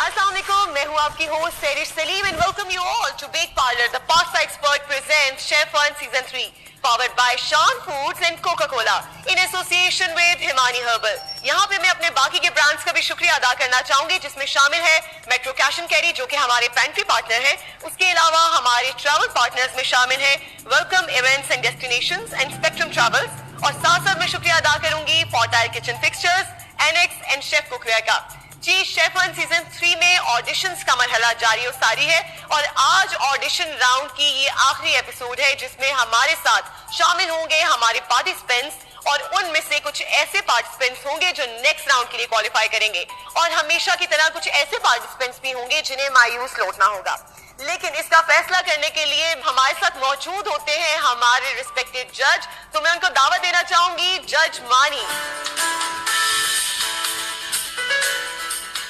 अस्सलाम वालेकुम, मैं हूँ आपकी host Sairish Salim and welcome you all to bake parlour the pasta expert present chef one season 3 powered by Shan foods and Coca Cola in association with Himani herbal. यहाँ पे मैं अपने बाकी के ब्रांड्स का भी शुक्रिया अदा करना चाहूंगी, जिसमें शामिल है मेट्रो कैश एंड कैरी जो कि हमारे पेंट्री पार्टनर है। उसके अलावा हमारे ट्रैवल पार्टनर्स में शामिल है welcome events and destinations and spectrum travels, और साथ साथ मैं शुक्रिया अदा करूंगी fortile kitchen fixtures, annex and chef cookware का। जी, शेफ वन सीजन 3 में ऑडिशंस का मरहला जारी और सारी है और आज ऑडिशन राउंड की ये आखिरी एपिसोड है जिसमें हमारे साथ शामिल होंगे हमारे पार्टिसिपेंट्स, और उनमें से कुछ ऐसे पार्टिसिपेंट्स होंगे जो नेक्स्ट राउंड के लिए क्वालिफाई करेंगे, और हमेशा की तरह कुछ ऐसे पार्टिसिपेंट्स भी होंगे जिन्हें मायूस लौटना होगा। लेकिन इसका फैसला करने के लिए हमारे साथ मौजूद होते हैं हमारे रिस्पेक्टेड जज, तो मैं उनको दावत देना चाहूंगी। जज मानी,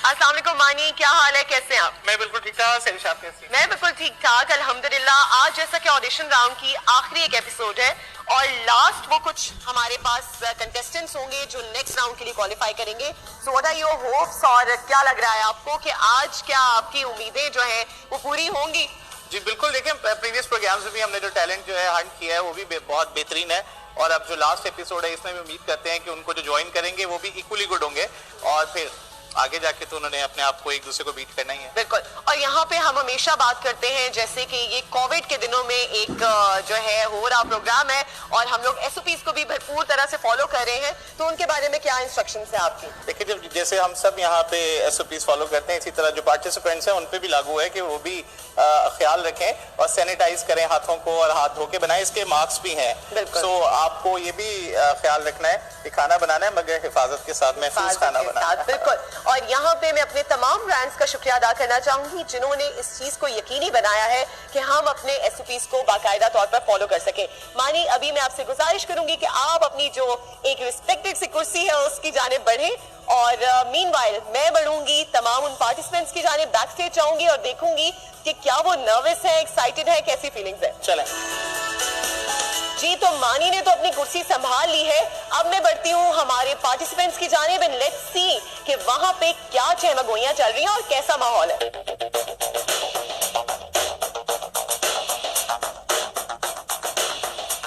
अस्सलाम वालेकुम मानी, क्या हाल है, कैसे हैं आप? मैं बिल्कुल ठीक ठाक। सैरिश आप कैसी? मैं बिल्कुल ठीक ठाक अल्हम्दुलिल्लाह। आज जैसा कि ऑडिशन राउंड की आखिरी एक एपिसोड है और लास्ट वो कुछ हमारे पास कंटेस्टेंट्स होंगे जो नेक्स्ट राउंड के लिए क्वालिफाई करेंगे। So what are your hopes, और क्या लग रहा है आपको कि आज क्या आपकी उम्मीदें जो हैं वो पूरी होंगी? जी बिल्कुल, देखिए प्रीवियस प्रोग्राम्स में भी हमने जो टैलेंट जो है हंट किया है वो भी बहुत बेहतरीन है, और अब जो लास्ट एपिसोड है इसमें भी उम्मीद करते हैं कि उनको जो ज्वाइन करेंगे वो भी इक्वली गुड होंगे, और फिर आगे जाके तो उन्होंने अपने आप को एक दूसरे को बीट करना ही है। बिल्कुल, और यहाँ पे हम हमेशा बात करते हैं जैसे कि ये कोविड के दिनों में एक जो है हो रहा प्रोग्राम है और हम लोग एसओपीज को भी भरपूर तरह से फॉलो कर रहे हैं, तो उनके बारे में क्या इंस्ट्रक्शंस है आपकी? देखिए, जब जैसे हम सब यहाँ पे एसओपीज फॉलो करते हैं, इसी तरह जो पार्टिसिपेंट्स हैं उन पे भी लागू है कि वो भी ख्याल रखें और सैनिटाइज करें हाथों को, और हाथ धो के बनाएं। इसके मार्क्स भी हैं, तो आपको ये भी ख्याल रखना है कि खाना बनाना है मगर हिफाजत के साथ, महफूज खाना बनाना है। बिल्कुल, और यहाँ पे मैं अपने तमाम ब्रांड्स का शुक्रिया अदा करना चाहूंगी जिन्होंने इस चीज को यकीनी बनाया है कि हम अपने एसओपीज को बाकायदा तौर पर फॉलो कर सके। मानी, अभी मैं आपसे गुजारिश करूंगी कि आप अपनी जो एक रिस्पेक्टेड सी कुर्सी है उसकी जानिब बढ़े, और मीनवाइल मैं बढ़ूंगी तमाम उन पार्टिसिपेंट्स की जानिब, बैक स्टेज जाऊंगी और देखूंगी कि क्या वो नर्वस है, एक्साइटेड है, कैसी फीलिंग्स है। चलें जी, तो मानी ने तो अपनी कुर्सी संभाल ली है, अब मैं बढ़ती हूँ हमारे पार्टिसिपेंट्स की जानिब एंड लेट्स सी कि वहां पे क्या चहमगोइयां चल रही हैं और कैसा माहौल है।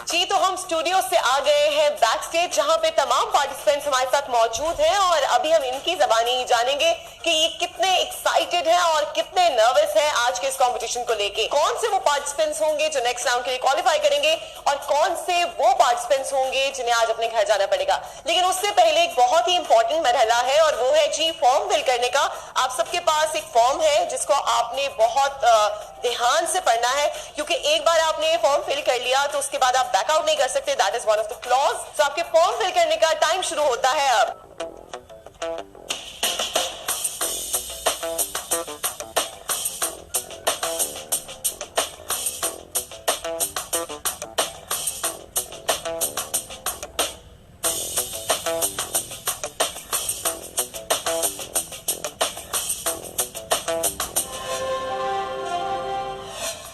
जी, तो हम स्टूडियो से आ गए हैं बैक स्टेज जहां पे तमाम पार्टिसिपेंट्स हमारे साथ मौजूद हैं, और अभी हम इनकी जबानी जानेंगे कि ये कितने एक्साइटेड हैं और कितने नर्वस हैं आज के इस कंपटीशन को लेके। कौन से वो पार्टिसिपेंट्स होंगे जो नेक्स्ट राउंड के लिए क्वालिफाई करेंगे और कौन से वो पार्टिसिपेंट्स होंगे जिन्हें आज अपने घर जाना पड़ेगा। लेकिन उससे पहले एक बहुत ही इंपॉर्टेंट मरहला है और वो है जी फॉर्म फिल करने का। आप सबके पास एक फॉर्म है जिसको आपने बहुत ध्यान से पढ़ना है, क्योंकि एक बार आपने फॉर्म फिल कर लिया तो उसके बाद आप बैकआउट नहीं कर सकते, that is one of the clause. तो आपके फॉर्म फिल करने का टाइम शुरू होता है अब।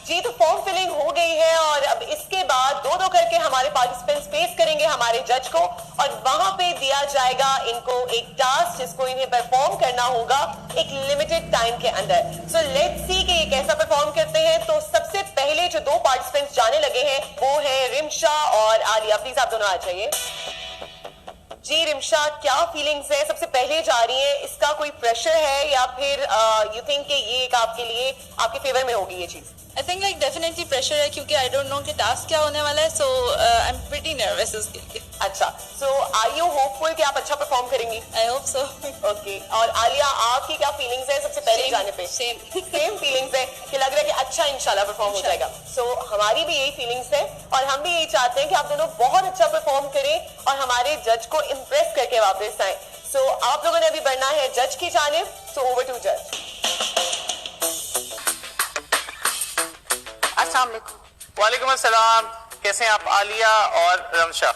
जी, तो फॉर्म फिलिंग हो गई है और अब इसके बाद दो दो करके हमारे पार्टिसिपेंट्स फेस करेंगे हमारे जज को, और वहां पे दिया जाएगा इनको एक टास्क जिसको इन्हें परफॉर्म करना होगा एक लिमिटेड टाइम के अंदर। सो लेट्स सी कि ये कैसा परफॉर्म करते हैं। तो सबसे पहले जो दो पार्टिसिपेंट्स जाने लगे हैं वो है रिमशा और आलिया। प्लीज आप दोनों आ जाइए। जी रिमशा, क्या फीलिंग्स है? सबसे पहले जा रही है, इसका कोई प्रेशर है या फिर यू थिंक कि ये एक आपके लिए आपके फेवर में होगी ये चीज? I think like definitely pressure है क्योंकि आई डोंट नो कि टास्क क्या होने वाला है, सो आई एम प्रीटी नर्वस इसके लिए। अच्छा, सो आर यू होपफुल कि आप अच्छा परफॉर्म करेंगी? आई होप सो। ओके, और आलिया आपकी क्या फीलिंग्स है सबसे पहले जाने पे? सेम फीलिंग्स है कि लग रहा है कि अच्छा इंशाल्लाह परफॉर्म हो जाएगा। सो हमारी भी यही फीलिंग्स है और हम भी यही चाहते हैं कि आप दोनों बहुत अच्छा परफॉर्म करें और हमारे जज को इम्प्रेस करके वापस आए। सो आप लोगों ने अभी बढ़ना है जज की जानिब, सो ओवर टू जज। अस्सलाम वालेकुम। वालेकुम अस्सलाम, कैसे हैं आप आलिया और रमशा?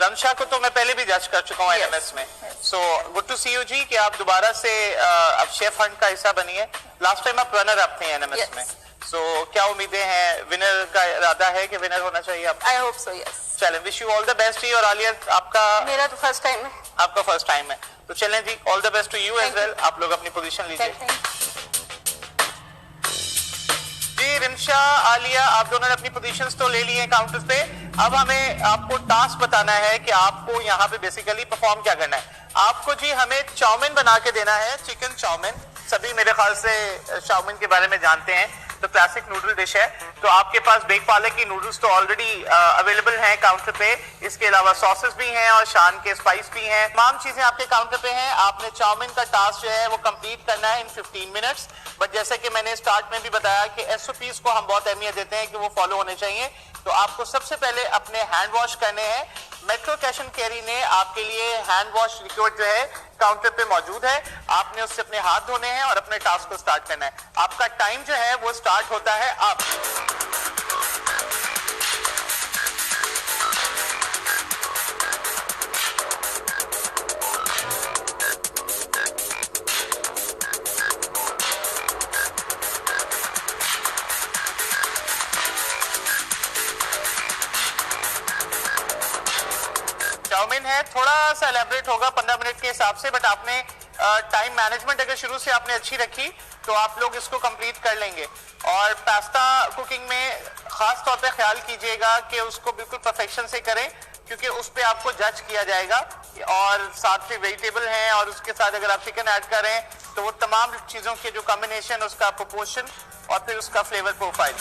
रमशा को तो मैं पहले भी जज कर चुका हूँ एनएमएस में, so good to see you ji कि आप दोबारा से अब शेफ हंट का हिस्सा बनी है। लास्ट टाइम आप रनर अप थे एनएमएस में, सो क्या उम्मीदें हैं? विनर का इरादा है कि विनर होना चाहिए आपको? I hope so, yes. चलें, wish you all the best. और आलिया, आपका? मेरा तो फर्स्ट टाइम है। आपका फर्स्ट टाइम है, तो चलें ji, all the best to you as well. आप लोग अपनी पोजीशन लीजिए। जी रिमशा, आलिया, आप दोनों ने अपनी पोजीशंस तो ले ली हैं काउंटर पे। अब हमें आपको टास्क बताना है कि आपको यहाँ पे बेसिकली परफॉर्म क्या करना है। आपको जी हमें चाउमीन बना के देना है, चिकन चाउमीन। सभी मेरे ख्याल से चाउमीन के बारे में जानते हैं, तो क्लासिक नूडल डिश है। तो आपके पास बेक पार्लर की नूडल्स तो ऑलरेडी अवेलेबल हैं काउंटर पे। इसके अलावा सॉसेस भी हैं और शान के स्पाइस भी हैं। तमाम चीजें आपके काउंटर पे हैं। आपने चाउमीन का टास्क जो है वो कंप्लीट करना है इन 15 मिनट्स। बट जैसे कि मैंने स्टार्ट में भी बताया कि एसओपीज को हम बहुत अहमियत देते हैं कि वो फॉलो होने चाहिए। तो आपको सबसे पहले अपने हैंड वॉश करने हैं। मेट्रो कैश एंड कैरी ने आपके लिए हैंड वॉश लिक्विड जो है काउंटर पे मौजूद है। आपने उससे अपने हाथ धोने हैं और अपने टास्क को स्टार्ट करना है। आपका टाइम जो है वो स्टार्ट होता है अब। चाउमीन है, थोड़ा सा एलेबरेट होगा 15 मिनट के हिसाब से, बट आपने टाइम मैनेजमेंट अगर शुरू से आपने अच्छी रखी तो आप लोग इसको कंप्लीट कर लेंगे। और पास्ता कुकिंग में खास तौर पे ख्याल कीजिएगा कि उसको बिल्कुल परफेक्शन से करें, क्योंकि उस पे आपको जज किया जाएगा। और साथ में वेजिटेबल हैं और उसके साथ अगर आप चिकन ऐड करें तो वो तमाम चीजों के जो कॉम्बिनेशन, उसका प्रोपोर्शन और फिर उसका फ्लेवर प्रोफाइल।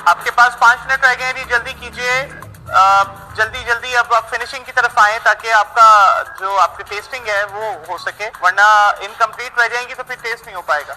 आपके पास 5 मिनट रह गए हैं जी, जल्दी कीजिए। जल्दी अब आप फिनिशिंग की तरफ आए ताकि आपका जो आपकी टेस्टिंग है वो हो सके, वरना इनकम्प्लीट रह जाएंगी तो फिर टेस्ट नहीं हो पाएगा।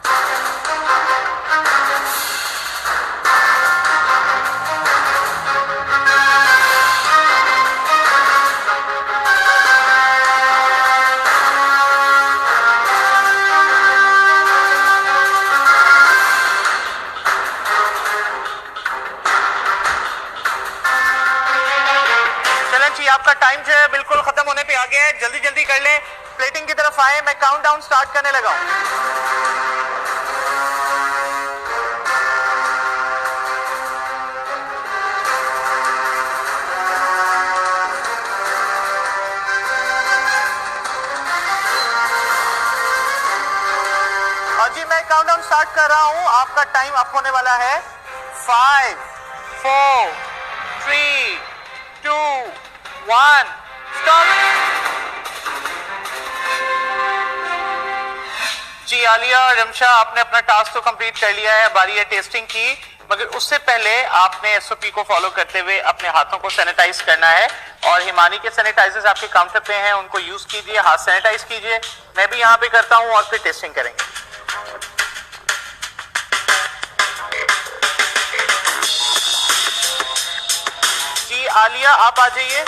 आपका टाइम जो है बिल्कुल खत्म होने पे आ गया है, जल्दी जल्दी कर लें। प्लेटिंग की तरफ आए, मैं काउंटडाउन स्टार्ट करने लगा हूं। और जी मैं काउंटडाउन स्टार्ट कर रहा हूं, आपका टाइम अप होने वाला है। 5 4 3 2 1 स्टॉप। जी आलिया और रिमशा, आपने अपना टास्क तो कंप्लीट कर लिया है, बारी है टेस्टिंग की। मगर उससे पहले आपने एसओपी को फॉलो करते हुए अपने हाथों को सैनिटाइज करना है। और हिमानी के सैनिटाइजर्स आपके काउंटर पे हैं, उनको यूज कीजिए, हाथ सैनिटाइज कीजिए। मैं भी यहाँ पे करता हूँ और फिर टेस्टिंग करेंगे। जी आलिया, आप आ जाइए।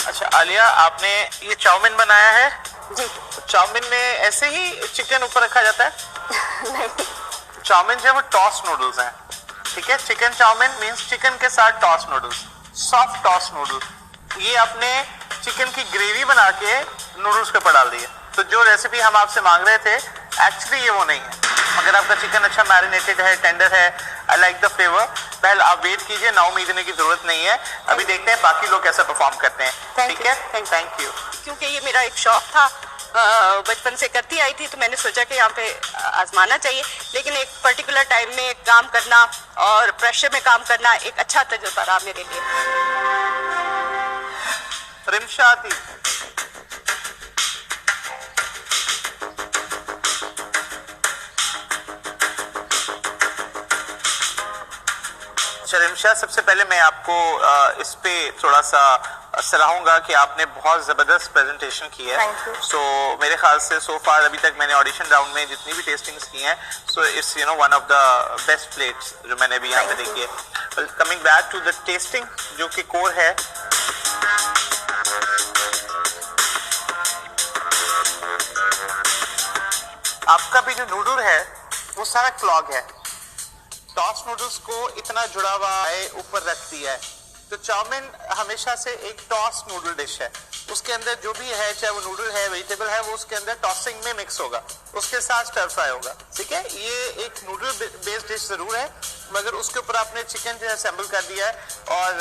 अच्छा आलिया, आपने ये चाउमीन बनाया है जी। चाउमीन में ऐसे ही चिकन ऊपर रखा जाता है? नहीं, चाउमीन जो है वो टॉस नूडल्स हैं, ठीक है। चिकन चाउमीन मींस चिकन के साथ toss noodles, soft toss noodles. ये आपने चिकन की ग्रेवी बना के नूडल्स के ऊपर डाल दी है। तो जो रेसिपी हम आपसे मांग रहे थे एक्चुअली ये वो नहीं है। अगर आपका चिकन अच्छा मैरिनेटेड है, टेंडर है, आई लाइक द फ्लेवर, पहले आप वेट कीजिए, ना उम्मीद करने की जरूरत नहीं है। अभी देखते हैं बाकी लोग कैसे परफॉर्म करते हैं, ठीक है। Thank you. क्योंकि ये मेरा एक शौक था, बचपन से करती आई थी, तो मैंने सोचा कि यहाँ पे आजमाना चाहिए। लेकिन एक पर्टिकुलर टाइम में काम करना और प्रेशर में काम करना एक अच्छा तजुर्बा रहा मेरे लिए। रिमशा थी। अच्छा रिमशा, सबसे पहले मैं आपको इस पे थोड़ा सा सराहूंगा कि आपने बहुत जबरदस्त प्रेजेंटेशन की है। Thank you. सो मेरे ख्याल से सो फार अभी तक मैंने ऑडिशन राउंड में जितनी भी टेस्टिंग्स की हैं, so it's one of the best plates जो मैंने अभी यहाँ पे देखी है। Coming back to the tasting जो कि कोर है, आपका भी जो नूडल है वो सारा क्लॉग है। टॉस नूडल्स को इतना जुड़ा हुआ है, ऊपर रख दिया है। तो चाउमीन हमेशा से एक टॉस नूडल डिश है, उसके अंदर जो भी है, चाहे वो नूडल है, वेजिटेबल है, वो उसके अंदर टॉसिंग में मिक्स होगा, उसके साथ स्टर फ्राई होगा। ठीक है, ये एक नूडल बेस्ड डिश जरूर है, मगर उसके ऊपर आपने चिकन जो है असेंबल कर दिया है। और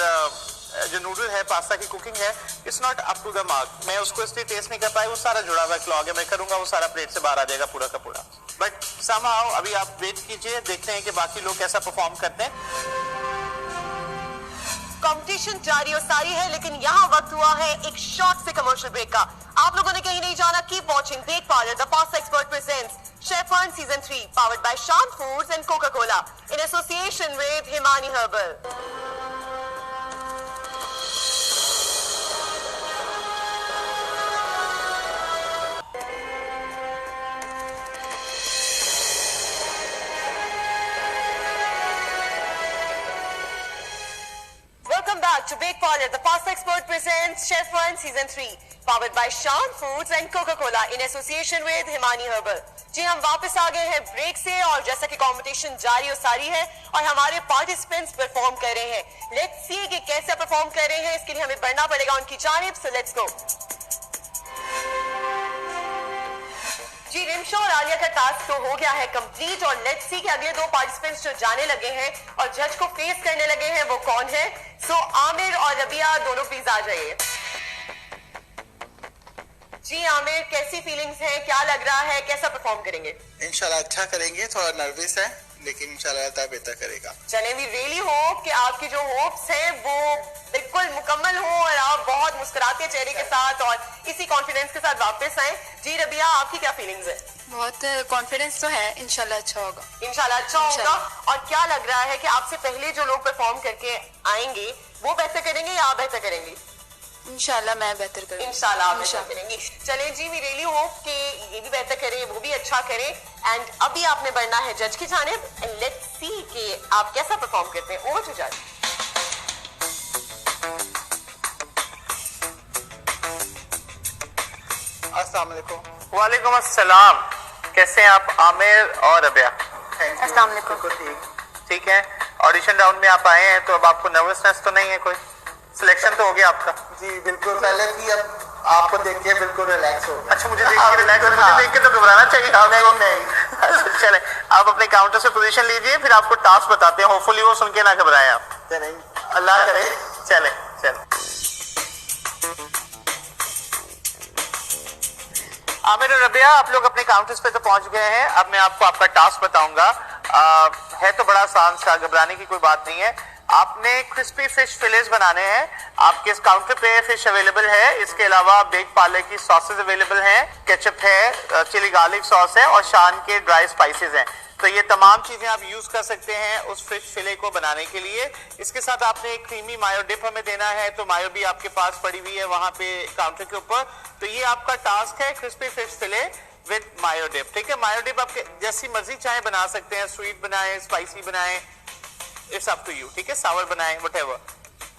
जो नूडल है, पास्ता की कुकिंग है, it's not up to the mark. मैं उसको इसलिए टेस्ट नहीं कर पाई, वो सारा जुड़ा हुआ क्लॉग है, मैं करूंगा वो सारा प्लेट से बाहर आ जाएगा पूरा का पूरा। बट समहाउ अभी आप वेट कीजिए, देखते हैं कि बाकी लोग कैसा परफॉर्म करते हैं। कंपटीशन जारी और सारी है, लेकिन यहाँ वक्त हुआ है एक शॉर्ट से कमर्शियल ब्रेक का। आप लोगों ने कहीं नहीं जाना, keep watching bake parlour the pasta expert presents chef one season 3 powered by Shan foods and Coca Cola in association with Himani herbal. To Bake Parlor, the Pasta Expert presents Chef One Season 3, powered by Shan Foods and Coca-Cola in association with Himani Herbal. जी हम वापस आ गए हैं break से, और जैसा कि competition जारी और सारी है और हमारे पार्टिसिपेंट्स परफॉर्म कर रहे हैं। लेट्स सी कि कैसे परफॉर्म कर रहे हैं, इसके लिए हमें बढ़ना पड़ेगा उनकी जानिब। So let's go. जी रिमशा और आलिया का टास्क तो हो गया है कंप्लीट, और लेट्स सी कि अगले दो पार्टिसिपेंट्स जो जाने लगे हैं और जज को फेस करने लगे हैं वो कौन है। सो आमिर और रबिया दोनों प्लीज आ जाइए। जी आमिर, कैसी फीलिंग्स हैं, क्या लग रहा है, कैसा परफॉर्म करेंगे? इंशाल्लाह अच्छा करेंगे, थोड़ा नर्वस है लेकिन इंशाल्लाह अल्लाह बेहतर करेगा। चले, वी रियली होप कि आपकी जो होप्स हैं वो बिल्कुल मुकम्मल हो और आप बहुत मुस्कुराते चेहरे के साथ और इसी कॉन्फिडेंस के साथ वापस आए। जी रबिया, आपकी क्या फीलिंग्स है? बहुत कॉन्फिडेंस तो है, इंशाल्लाह अच्छा होगा। इंशाल्लाह अच्छा होगा। और क्या लग रहा है कि आपसे पहले जो लोग परफॉर्म करके आएंगे वो बेहतर करेंगे या आप बेहतर करेंगे? इंशाल्लाह मैं बेहतर करूंगी। इंशाल्लाह आप बेहतर करेंगी। चलें जी, वी रियली होप कि ये भी बेहतर करे, वो भी अच्छा करे। एंड अभी आपने बढ़ना है जज की जानिब, एंड लेट्स सी कि आप कैसा परफॉर्म करते हैं। ओवर टू जज। अस्सलाम वालेकुम। वालेकुम अस्सलाम। कैसे हैं आप आमिर और रबिया? अस्सलाम वालेकुम। ठीक है, ऑडिशन राउंड में आप आए हैं, तो अब आपको नर्वसनेस तो नहीं है? कोई सिलेक्शन तो हो गया आपका? जी बिल्कुल, पहले की अब आपको देख के बिल्कुल रिलैक्स हो गया। अच्छा, मुझे देख के रिलैक्स, मुझे देख के तो घबराना चाहिए। नहीं। चले, आप अपने काउंटर से पोजीशन लीजिए, फिर आपको टास्क बताते हैं, होपफुली वो सुन के ना घबराएं आप। अल्लाह करे। चले चले। आमिर और रबिया, आप लोग अपने काउंटर्स पे तो पहुंच गए हैं। अब मैं आपको आपका टास्क बताऊंगा। है तो बड़ा आसान सा, घबराने की कोई बात नहीं है। आपने क्रिस्पी फिश फिलेट्स बनाने हैं। आपके इस काउंटर पे फिश अवेलेबल है, इसके अलावा बेक पार्लर की सॉसेज अवेलेबल हैं, केचप है, चिली गार्लिक सॉस है और शान के ड्राई स्पाइसेस हैं। तो ये तमाम चीजें आप यूज कर सकते हैं उस फिश फिले को बनाने के लिए। इसके साथ आपने एक क्रीमी मायो डिप हमें देना है, तो मायो भी आपके पास पड़ी हुई है वहां पे काउंटर के ऊपर। तो ये आपका टास्क है, crispy fish fillet with mayo dip. ठीक है, मायो डिप आपके जैसी मर्जी चाहे बना सकते हैं, स्वीट बनाए, स्पाइसी बनाए, इट्स अप टू यू। ठीक है, सावर बनाए, व्हाटएवर।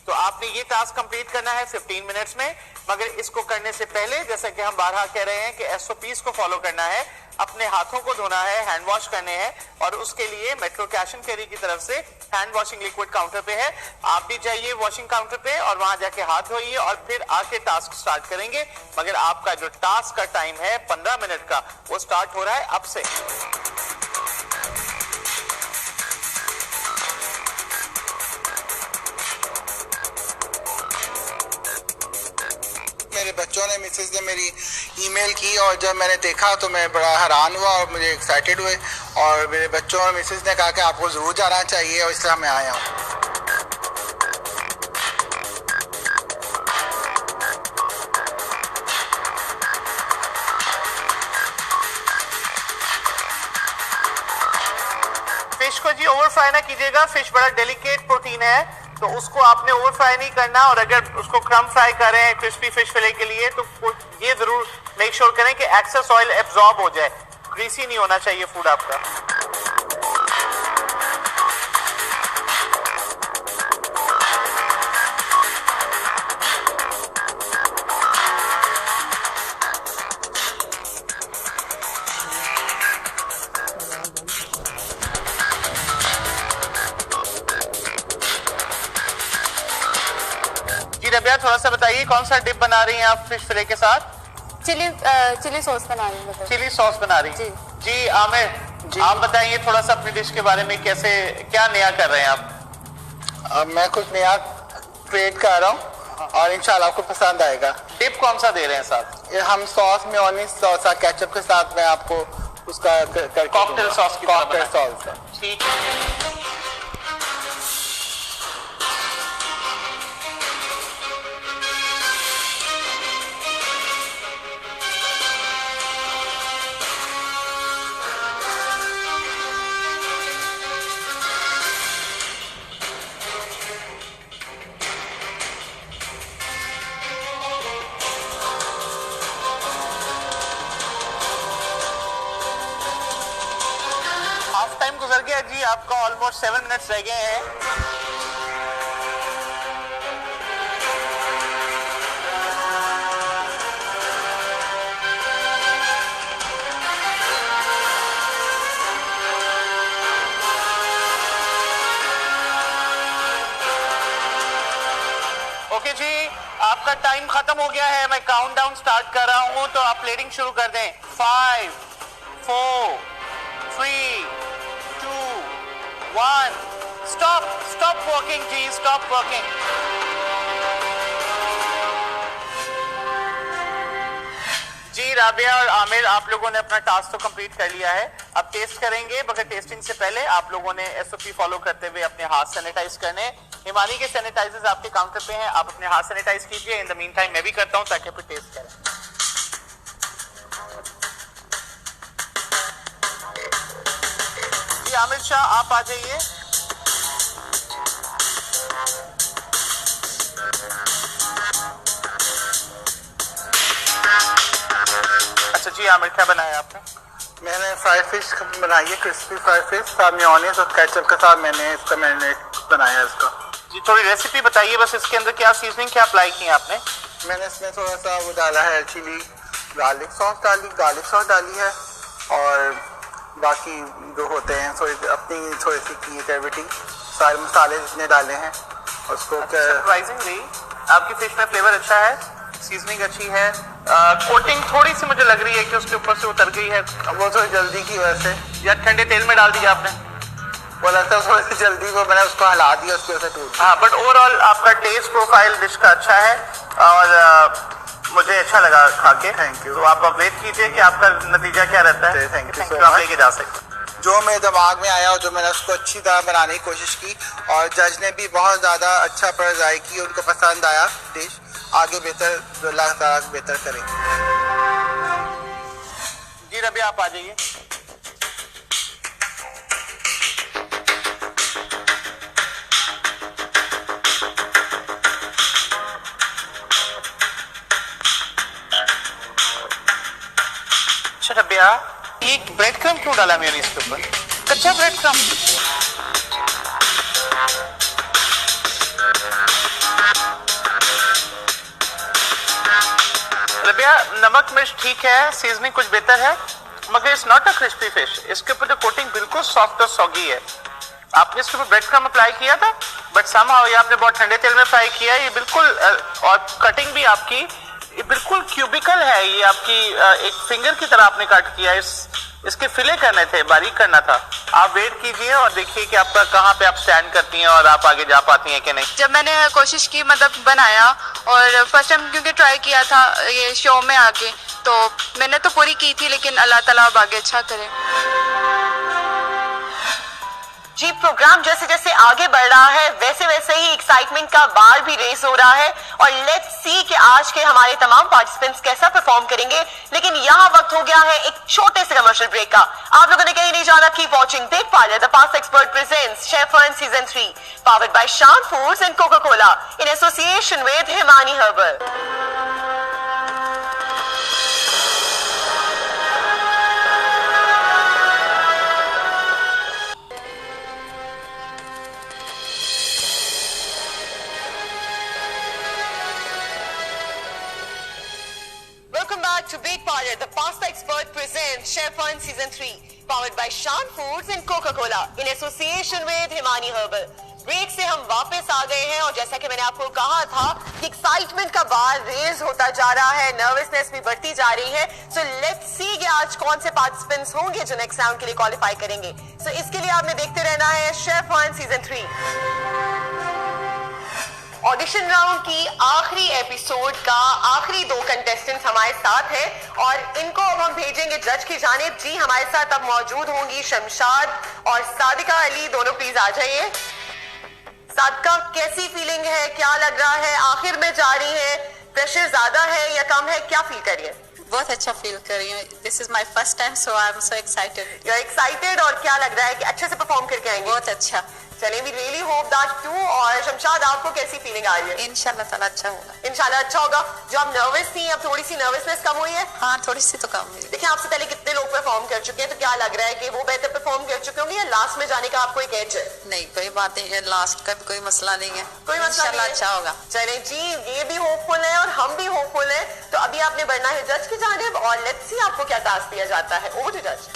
तो आपने ये टास्क कंप्लीट करना है 15 मिनट्स में। मगर इसको करने से पहले, जैसा कि हम बारहा कह रहे हैं कि एसओपीज को फॉलो करना है, अपने हाथों को धोना है, हैंड वॉश करने हैं, और उसके लिए मेट्रो कैश एंड कैरी की तरफ से हैंड वॉशिंग लिक्विड काउंटर पे है। आप भी जाइए वॉशिंग काउंटर पे और वहां जाके हाथ धोइए और फिर आके टास्क स्टार्ट करेंगे। मगर आपका जो टास्क का टाइम है 15 मिनट का, वो स्टार्ट हो रहा है अब से। मेरे बच्चों ने, मिसेज ने मेरी ईमेल की, और जब मैंने देखा तो मैं बड़ा हैरान हुआ और मुझे एक्साइटेड हुए, और मेरे बच्चों और मिसेज ने कहा कि आपको ज़रूर जाना चाहिए, और इसलिए मैं आया हूँ। फिश को जी ओवर फ्राई ना कीजिएगा, फिश बड़ा डेलिकेट प्रोटीन है, तो उसको आपने ओवर फ्राई नहीं करना, और अगर उसको क्रम फ्राई करें क्रिस्पी फिश फिले के लिए तो ये जरूर मेक श्योर करें कि एक्सेस ऑयल एब्जॉर्ब हो जाए, ग्रीसी नहीं होना चाहिए फूड आपका। रबिया थोड़ा सा बताइए कौन सा डिप बना रही हैं आप फिश फिले के साथ? चिली सॉस बना रही हूँ। चिली सॉस बना रही हैं जी। आमिर जी, आप बताइए थोड़ा सा अपनी डिश के बारे में, कैसे क्या नया कर रहे हैं आप? मैं कुछ नया क्रिएट कर रहा हूँ और इंशाल्लाह आपको पसंद आएगा। डिप कौन सा दे रहे हैं साथ? ये हम सॉस मेयोनीज सॉस केचप के साथ में आपको उसका कॉकटेल सॉस की कॉकटेल सॉस है। ठीक। हाफ टाइम गुजर गया जी, आपका ऑलमोस्ट 7 मिनट्स रह गए हैं। ओके जी, आपका टाइम खत्म हो गया है। मैं काउंटडाउन स्टार्ट कर रहा हूं तो आप प्लेटिंग शुरू कर दें। 5 4 3 2 1 स्टॉप वर्किंग जी, स्टॉप वर्किंग। जी राबिया और आमिर, आप लोगों ने अपना टास्क तो कंप्लीट कर लिया है। अब टेस्ट करेंगे, मगर टेस्टिंग से पहले आप लोगों ने एसओपी फॉलो करते हुए अपने हाथ सैनिटाइज करने। हिमानी के सैनिटाइजर्स आपके काउंटर पे हैं, आप अपने हाथ सैनिटाइज कीजिए। इन द मीन टाइम मैं भी करता हूं ताकि फिर टेस्ट करें। जी आमिर शाह, आप आ जाइए। अच्छा जी आमिर, क्या बनाया आपने? मैंने फ्राई फिश बनाई है, क्रिस्पी फ्राई फिश साथ मेयोनीज और केचप के साथ मैंने इसका मैरिनेट बनाया है इसका। जी थोड़ी रेसिपी बताइए बस, इसके अंदर क्या सीजनिंग क्या अप्लाई की है आपने? मैंने इसमें थोड़ा सा वो डाला है, चिली गार्लिक सॉस डाली है, और बाकी जो होते हैं अपनी थोड़ी सी क्रिएटिविटी, सारे मसाले जितने डाले हैं उसको। सरप्राइजिंगली आपकी फिश में फ्लेवर अच्छा है, सीजनिंग अच्छी है, कोटिंग थोड़ी सी मुझे लग रही है कि उसके ऊपर से उतर गई है। वो थोड़ी जल्दी की वजह से, या ठंडे तेल में डाल दिया आपने? वो लगता है थोड़ी सी जल्दी को मैंने उसको हिला दिया, उसकी वजह से टूट। हाँ, बट ओवरऑल आपका टेस्ट प्रोफाइल डिश का अच्छा है और मुझे अच्छा लगा खा के। Thank you. तो आप अब वेट कीजिए कि आपका नतीजा क्या रहता है। थैंक यू सो आप मच। लेके जा सकते हैं। जो मेरे दिमाग में आया और जो मैंने उसको अच्छी तरह बनाने की कोशिश की, और जज ने भी बहुत ज़्यादा अच्छा ट्राई की, उनको पसंद आया डिश। आगे बेहतर, जो अल्लाह ताला बेहतर करेंगे। जी रबिया, आप आ जाइए। अच्छा रबिया, ये ब्रेड क्रम क्यों डाला मेयोनीज के ऊपर? कच्चा ब्रेड क्रम? रबिया, नमक मिर्च ठीक है, सीजनिंग कुछ बेहतर है, मगर it's not a crispy fish. इसके ऊपर जो कोटिंग बिल्कुल सॉफ्ट और सॉगी है। आपने इसके ऊपर ब्रेड क्रम अप्लाई किया था, बट समहाउ ये आपने बहुत ठंडे तेल में फ्राई किया है। ये बिल्कुल, और कटिंग भी आपकी ये बिल्कुल क्यूबिकल है। ये आपकी एक फिंगर की तरह आपने कट किया। इसके फिले करने थे, बारीक करना था। आप वेट कीजिए और देखिए कि आपका कहाँ पे आप स्टैंड करती हैं और आप आगे जा पाती हैं कि नहीं। जब मैंने कोशिश की, मतलब बनाया, और फर्स्ट टाइम क्योंकि ट्राई किया था ये शो में आके, तो मैंने तो पूरी की थी, लेकिन अल्लाह ताला अब आगे अच्छा करे। जी, प्रोग्राम जैसे जैसे आगे बढ़ रहा है वैसे वैसे ही एक्साइटमेंट का बार भी रेस हो रहा है, और लेट्स सी कि आज के हमारे तमाम पार्टिसिपेंट्स कैसा परफॉर्म करेंगे, लेकिन यहाँ वक्त हो गया है एक छोटे से कमर्शियल ब्रेक का। आप लोगों ने कहीं नहीं जाना। Keep watching big parlour, the pasta expert presents chef fun season 3, powered by Shan foods and Coca Cola in association with Himani herbal. To Big Parlor, the pasta expert presents Chef Fun Season 3, powered by Shan Foods and Coca-Cola in association with Himani Herbal. Break से हम वापस आ गए हैं और जैसा कि मैंने आपको कहा था कि एक्साइटमेंट का बार रेज होता जा रहा है, नर्वसनेस भी बढ़ती जा रही है। सो लेट्स सी कि आज कौन से पार्टिसिपेंट्स होंगे जो नेक्स्ट राउंड के लिए क्वालिफाई करेंगे। सो इसके लिए आपने देखते रहना है chef fun season 3। Audition round की आखिरी एपिसोड का आखिरी 2 कंटेस्टेंट्स हमारे साथ हैं और इनको अब हम भेजेंगे जज की जानिब। जी हमारे साथ अब मौजूद होंगी शमशाद और सादिका अली, दोनों प्लीज आ जाइए। सादिका, कैसी फीलिंग है, क्या लग रहा है, आखिर में जा रही है, प्रेशर ज्यादा है या कम है, क्या फील कर रही है? बहुत अच्छा फील कर रही हूँ। This is my first time, so I am so excited. You are excited और क्या लग रहा है कि अच्छे से परफॉर्म करके आएंगे? बहुत अच्छा। चलिए, we really hope that too. और शमशाद, आपको कैसी फीलिंग आ रही है? इंशाल्लाह ताला अच्छा होगा। इंशाल्लाह अच्छा होगा। जो आप नर्वस थी, अब थोड़ी सी नर्वसनेस कम हुई है? हाँ, थोड़ी सी तो कम हुई। देखिए, आपसे पहले कितने लोग परफॉर्म कर चुके हैं, तो क्या लग रहा है कि वो बेहतर परफॉर्म कर चुके होंगे या लास्ट में जाने का आपको एक एज है? नहीं, कोई बात नहीं है, लास्ट का भी कोई मसला नहीं है, कोई मसला नहीं है। अच्छा होगा। चले जी, ये भी होपफुल है और हम भी होपफुल है। तो अभी आपने बढ़ना है जज की जानिब और लेट्स सी आपको क्या टास्क दिया जाता है। ओवर टू जज।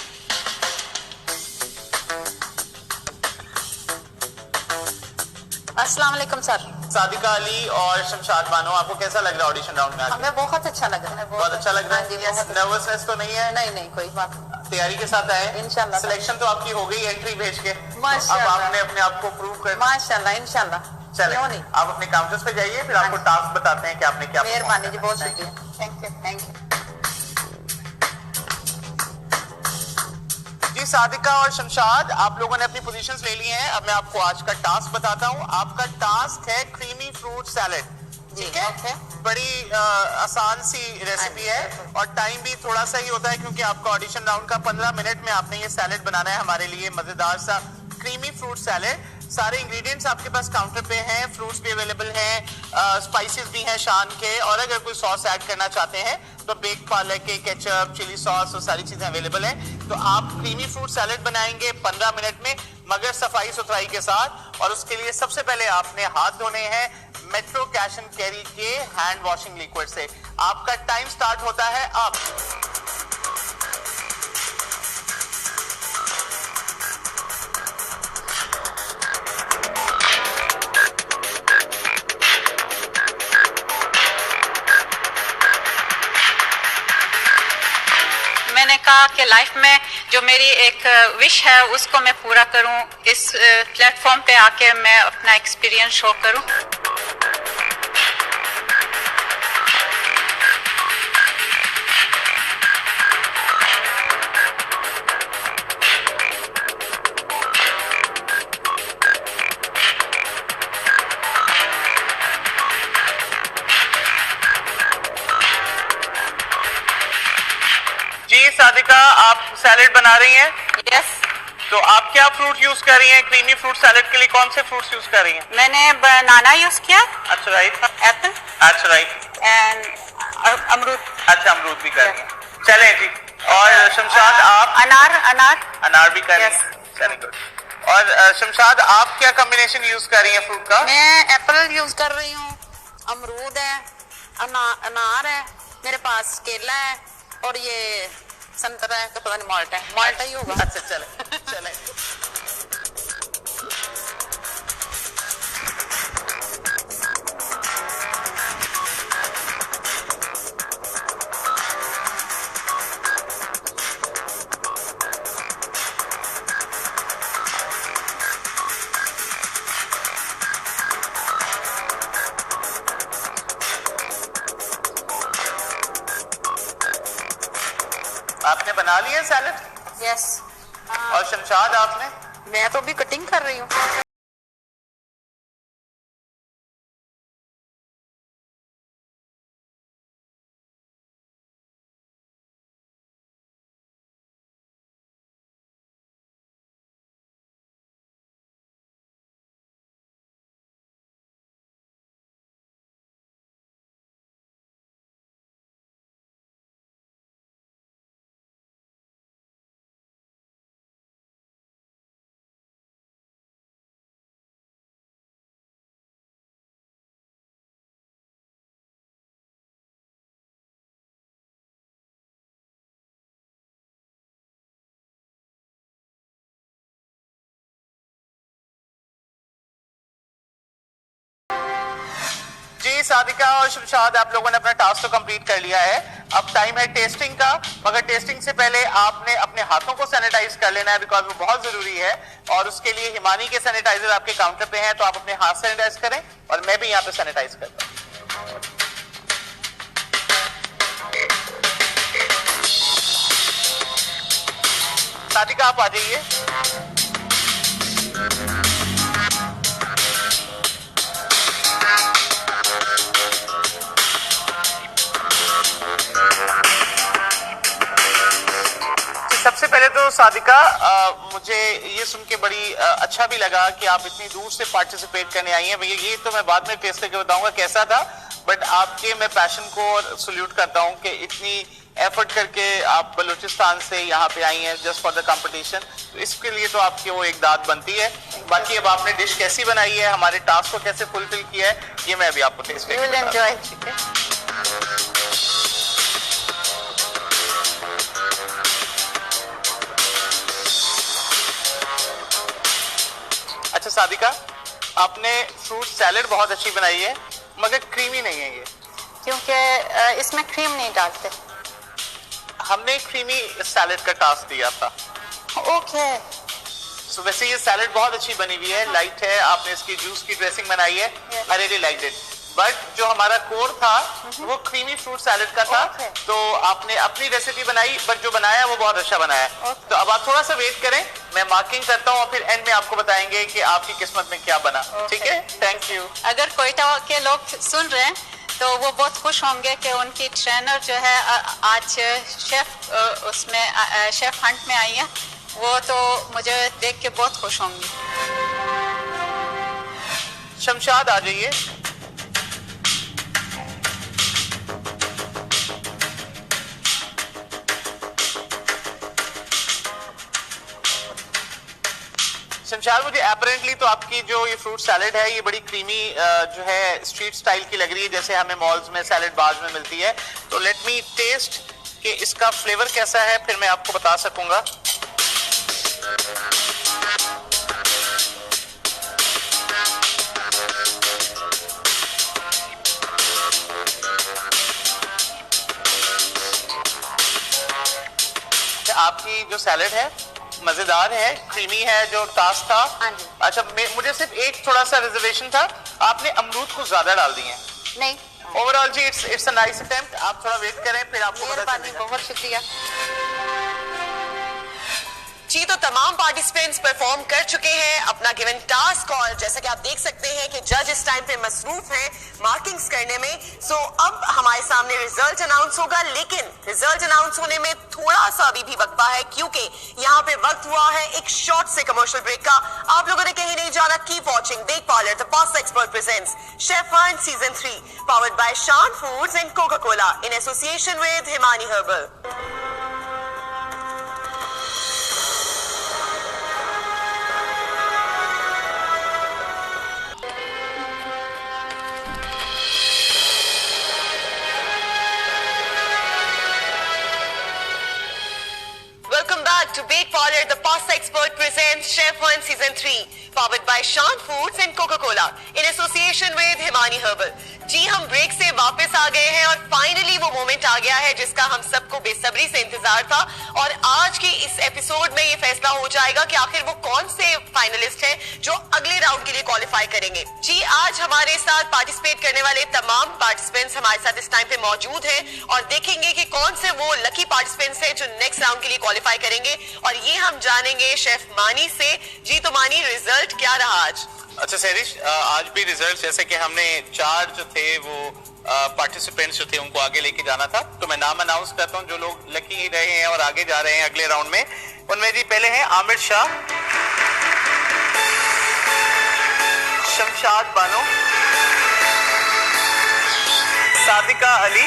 अस्सलाम वालेकुम सर। सादिका अली और शमशाद बानो, आपको कैसा लग रहा है ऑडिशन राउंड में? हमें बहुत अच्छा लग रहा है। बहुत अच्छा लग रहा है। नर्वसनेस तो नहीं है? नहीं, कोई बात नहीं। तैयारी के साथ आए? इंशाल्लाह। सिलेक्शन तो आपकी हो गई एंट्री भेज के, माशाल्लाह। अब आपने अपने आप को प्रूव कर। माशाल्लाह, इंशाल्लाह। चले, आप अपने काउंटर्स पे जाइए, फिर आपको टास्क बताते हैं कि आपने क्या। मेहरबानी जी, बहुत शुक्रिया। Thank you, thank you. Ji Sadiqa और शमशाद, आप लोगों ने अपनी पोजीशंस ले ली हैं। अब मैं आपको आज का टास्क बताता हूँ। आपका टास्क है क्रीमी फ्रूट सैलेड। ठीक है, बड़ी आसान सी रेसिपी है और टाइम भी थोड़ा सा ही होता है क्योंकि आपका ऑडिशन राउंड का 15 मिनट में आपने ये सैलेड बनाना है हमारे लिए, मजेदार सा क्रीमी फ्रूट सैलेड। सारे इंग्रेडिएंट्स आपके पास काउंटर पे हैं, फ्रूट्स भी अवेलेबल हैं, स्पाइसेस भी हैं शान के, और अगर कोई सॉस ऐड करना चाहते हैं तो बेक पार्लर के केचप, चिली सॉस और सारी चीजें अवेलेबल हैं। तो आप क्रीमी फ्रूट सैलेड बनाएंगे 15 मिनट में, मगर सफाई सुथराई के साथ। और उसके लिए सबसे पहले आपने हाथ धोने हैं मेट्रो कैश एंड कैरी के हैंड वॉशिंग लिक्विड से। आपका टाइम स्टार्ट होता है अब। मैंने कहा कि लाइफ में जो मेरी एक विश है उसको मैं पूरा करूं, इस प्लेटफॉर्म पे आके मैं अपना एक्सपीरियंस शो करूं। जी सादिका, आप सैलेड बना रही हैं? यस। तो आप क्या फ्रूट यूज कर रही हैं क्रीमी फ्रूट सैलेड के लिए? कौन से फ्रूट्स यूज कर रही हैं? मैंने बनाना यूज किया। अच्छा, राइट। एप्पल। अच्छा, राइट। एंड अमरूद। अच्छा, अमरूद भी कर रही हैं। चलें जी। और शमशाद आप? अनार भी कर रही हैं। Very good. और शमशाद, आप क्या कॉम्बिनेशन यूज कर रही हैं फ्रूट का? मैं एप्पल यूज कर रही हूँ, अमरूद है, अनार है, मेरे पास केला है और ये संतरा है, पता नहीं माल्टा ही होगा। अच्छा, चले चले। आपने बना लिया सैलेड? यस। और शमशाद आपने? मैं तो अभी कटिंग कर रही हूँ। चलिए सादिका और शमशाद, आप लोगों ने अपना टास्क तो कंप्लीट कर लिया है। अब टाइम है टेस्टिंग का, मगर टेस्टिंग से पहले आपने अपने हाथों को सैनिटाइज कर लेना है, बिकॉज वो बहुत जरूरी है। और उसके लिए हिमानी के सैनिटाइजर आपके काउंटर पे हैं, तो आप अपने हाथ सैनिटाइज करें और मैं भी यहाँ पे सैनिटाइज करता हूँ। सादिका आप आ जाइए। सबसे पहले तो सादिका, मुझे ये सुन के बड़ी अच्छा भी लगा कि आप इतनी दूर से पार्टिसिपेट करने आई हैं। भैया ये तो मैं बाद में टेस्ट करके बताऊंगा कैसा था, बट आपके मैं पैशन को सल्यूट करता हूं कि इतनी एफर्ट करके आप बलूचिस्तान से यहाँ पे आई हैं जस्ट फॉर द कंपटीशन, तो इसके लिए तो आपकी वो एक दाद बनती है। बाकी अब आपने डिश कैसी बनाई है, हमारे टास्क को कैसे फुलफिल किया है, ये मैं अभी आपको टेस्ट करके बताऊंगा। अच्छा सादिका, आपने फ्रूट सैलेड बहुत अच्छी बनाई है, मगर क्रीमी नहीं है ये, क्योंकि इसमें क्रीम नहीं डालते। हमने क्रीमी सैलेड का टास्क दिया था। ओके। सो वैसे ये सैलेड बहुत अच्छी बनी हुई है, लाइट है, आपने इसकी जूस की ड्रेसिंग बनाई है, I really liked it. But जो हमारा कोर था वो क्रीमी फ्रूट सैलेड का था, तो आपने अपनी रेसिपी बनाई, बट जो बनाया वो बहुत अच्छा बनाया। तो अब आप थोड़ा सा वेट करें, मैं मार्किंग करता हूँ और फिर एंड में आपको बताएंगे कि आपकी किस्मत में क्या बना। ठीक है, थैंक यू। अगर कोयटा के लोग सुन रहे हैं तो वो बहुत खुश होंगे कि उनकी ट्रेनर जो है आज शेफ उसमें शेफ हंट में आई है, वो तो मुझे देख के बहुत खुश होंगी। शमशाद आ जाइए। शमशाद, मुझे अपेरेंटली तो आपकी जो ये फ्रूट सैलेड है ये बड़ी क्रीमी जो है स्ट्रीट स्टाइल की लग रही है, जैसे हमें मॉल्स में सैलेड बार्स में मिलती है। तो लेट मी टेस्ट कि इसका फ्लेवर कैसा है, फिर मैं आपको बता सकूंगा। आपकी जो सैलेड है मजेदार है, क्रीमी है, जो टास्क था। अच्छा, मुझे सिर्फ एक थोड़ा सा रिजर्वेशन था, आपने अमरूद को ज्यादा डाल दिए। नहीं, ओवरऑल जी इट्स अ नाइस अटेम्प्ट। आप थोड़ा वेट करें, फिर आपको पता चलेगा। बहुत शुक्रिया जी। तो तमाम पार्टिसिपेंट्स परफॉर्म कर चुके हैं अपना गिवन टास्क, और जैसा कि आप देख सकते हैं कि जज इस टाइम पे मसरूफ हैं मार्किंग्स करने में। सो अब हमारे सामने रिजल्ट अनाउंस होगा, लेकिन रिजल्ट अनाउंस होने में थोड़ा सा अभी भी वक्त है, क्योंकि यहाँ पे वक्त हुआ है एक शॉर्ट से कमर्शियल ब्रेक का। आप लोगों ने कहीं नहीं जाना, keep watching bake parlour the pasta expert presents chef hunt season 3 powered by Shan foods and Coca Cola in association with Himani herbal. To Bake Parlor, the Pasta Expert presents Chef Hunt Season 3, powered by Shan Foods and Coca-Cola, in association with Himani Herbal. जी, हम break से वापस आ गए हैं और finally वो moment आ गया है जिसका हम सबको बेसब्री से इंतजार था, और आज के इस एपिसोड में ये फैसला हो जाएगा कि आखिर वो कौन से फाइनलिस्ट हैं जो अगले राउंड के लिए क्वालिफाई करेंगे। जी, आज हमारे साथ पार्टिसिपेट करने वाले तमाम पार्टिसिपेंट्स हमारे साथ इस टाइम पे मौजूद हैं और देखेंगे कि कौन से वो लकी पार्टिसिपेंट्स हैं जो नेक्स्ट राउंड के लिए क्वालिफाई करेंगे, और ये हम जानेंगे शेफ मानी से। जी, तो मानी, रिजल्ट क्या रहा आज? अच्छा सैरिश, आज भी रिजल्ट जैसे कि हमने 4 जो थे वो पार्टिसिपेंट्स जो थे उनको आगे लेके जाना था, तो मैं नाम अनाउंस करता हूं जो लोग लकी रहे हैं और आगे जा रहे हैं अगले राउंड में। उनमें जी पहले हैं आमिर शाह, शमशाद बानो, सादिका अली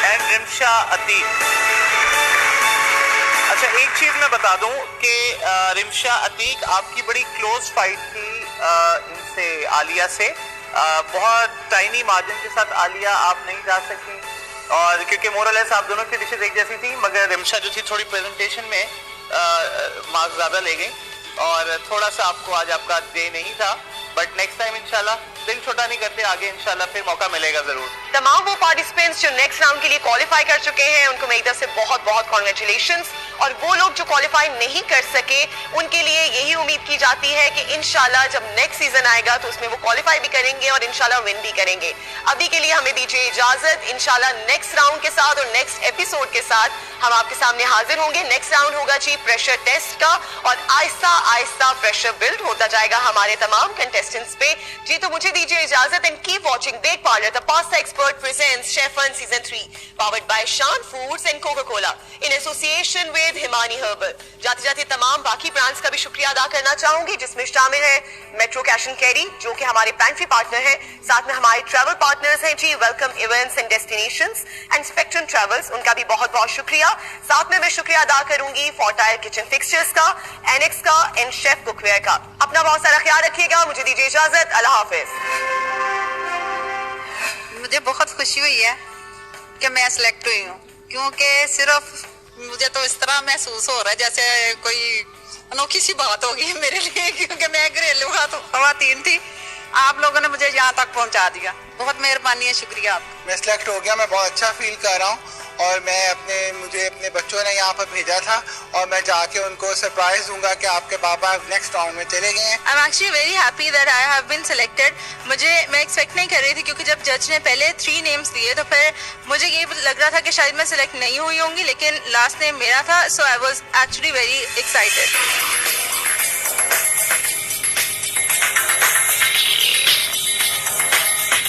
एंड रिमशा अतीक। अच्छा, एक चीज मैं बता दूं कि रिमशा अतीक, आपकी बड़ी क्लोज फाइट थी इनसे, आलिया से। बहुत टाइनी मार्जिन के साथ आलिया आप नहीं जा सकी, और क्योंकि मोरलेस आप दोनों की डिशेज एक जैसी थी, मगर रिमशा जो थी थोड़ी प्रेजेंटेशन में मार्क्स ज्यादा ले गई और थोड़ा सा आपको आज आपका डे नहीं था, बट नेक्स्ट टाइम इंशाल्लाह दिल छोटा नहीं करते, आगे इंशाल्लाह फिर मौका मिलेगा जरूर। तमाम वो पार्टिसिपेंट्स जो नेक्स्ट राउंड के लिए क्वालिफाई कर चुके हैं उनको मेरी तरफ से बहुत बहुत कॉन्ग्रेचुलेशंस, और वो लोग जो क्वालिफाई नहीं कर सके उनके लिए यही उम्मीद की जाती है कि इंशाल्लाह जब नेक्स्ट सीजन आएगा तो उसमें वो क्वालिफाई भी करेंगे और इंशाल्लाह विन भी करेंगे। अभी के लिए हमें दीजिए इजाजत, इंशाल्लाह नेक्स्ट राउंड के साथ और नेक्स्ट एपिसोड के साथ हम आपके सामने हाजिर होंगे। नेक्स्ट राउंड होगा जी प्रेशर टेस्ट का, और आहिस्ता आहिस्ता प्रेशर बिल्ड होता जाएगा हमारे तमाम कंटेस्टेंट्स पे। जी तो मुझे दीजिए इजाजत, and keep watching bake parlour the pasta expert presents chef fun season 3 powered by Shan foods and Coca Cola in association with Himani herbal. जाते जाते तमाम बाकी ब्रांड्स का भी शुक्रिया अदा करना चाहूंगी, जिसमें शामिल है मेट्रो कैश एंड कैरी जो कि हमारे पैंट्री पार्टनर है, साथ में हमारे ट्रैवल पार्टनर्स हैं ji welcome events and destinations and spectrum travels, उनका भी बहुत बहुत शुक्रिया। साथ में मैं शुक्रिया अदा करूंगी फोर्टाइल किचन फिक्सचर्स का, एनेक्स का एंड शेफ कुकवेयर का। अपना बहुत सारा ख्याल रखिएगा, मुझे दीजिए इजाजत, अल्लाह हाफिज। मुझे बहुत खुशी हुई है कि मैं सिलेक्ट हुई हूँ, क्योंकि सिर्फ मुझे तो इस तरह महसूस हो रहा है जैसे कोई अनोखी सी बात होगी मेरे लिए, क्योंकि मैं घरेलू खवातीन थी, आप लोगों ने मुझे यहाँ तक पहुँचा दिया, बहुत मेहरबानी है, शुक्रिया आपका। मैं सिलेक्ट हो गया, मैं बहुत अच्छा फील कर रहा हूँ, और मैं मुझे अपने बच्चों ने यहाँ पर भेजा था, और मैं जाके उनको सरप्राइज दूंगा कि आपके पापा नेक्स्ट राउंड में चले गए हैं। I am actually very happy that I have been selected. मैं एक्सपेक्ट नहीं कर रही थी, क्योंकि जब जज ने पहले 3 नेम्स दिए तो फिर मुझे ये लग रहा था कि शायद मैं सिलेक्ट नहीं हुई होंगी, लेकिन लास्ट नेम मेरा था, so I was actually very excited.